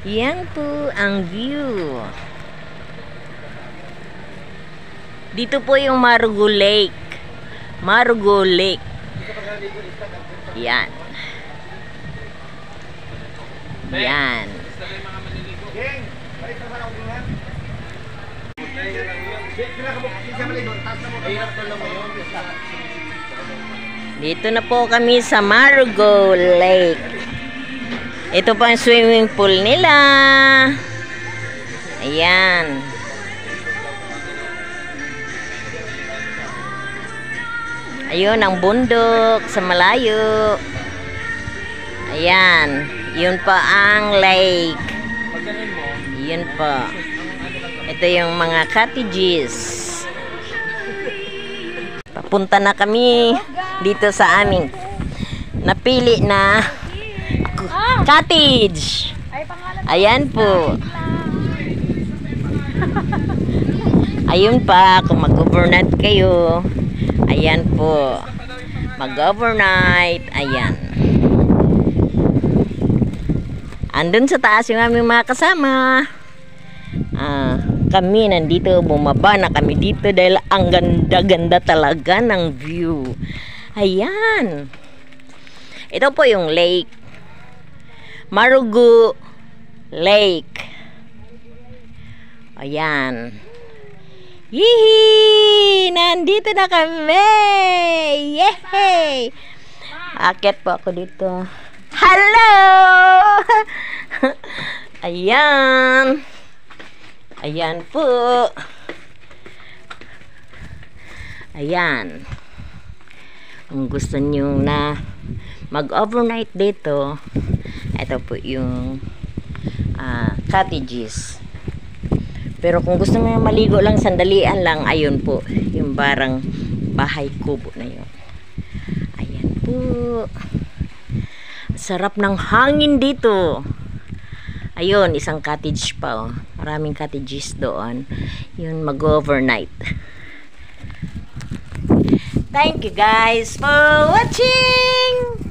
Yan po ang view. Dito po yung Marugo Lake. Marugo Lake. Yan. Yan. Dito na po kami sa Marugo Lake. Ito pa ang swimming pool nila. Ayan. Ayun ang bundok sa malayo. Ayan. Yun pa ang lake. Yun pa. Ito yung mga cottages. Papunta na kami dito sa aming napili na cottage. Ayan po. Ayun pa, kung mag-overnight kayo. Ayan po. Mag-overnight. Ayan. Andun sa taas yung aming mga kasama. Kami nandito, bumaba na kami dito dahil ang ganda-ganda talaga ng view. Ayan. Ito po yung lake. Marugo Lake. Ayan. Yee! Nandito na kami! Yehey! Akit po ako dito. Hello! Ayan. Ayan po. Ayan. Kung gusto nyo na mag-overnight dito, ito po yung cottages. Pero kung gusto mo maligo lang, sandalian lang, ayun po yung barang bahay kubo na yun. Ayan po. Sarap ng hangin dito. Ayun, isang cottage pa, oh. Maraming cottages doon. Yun, mag-overnight. Thank you guys for watching.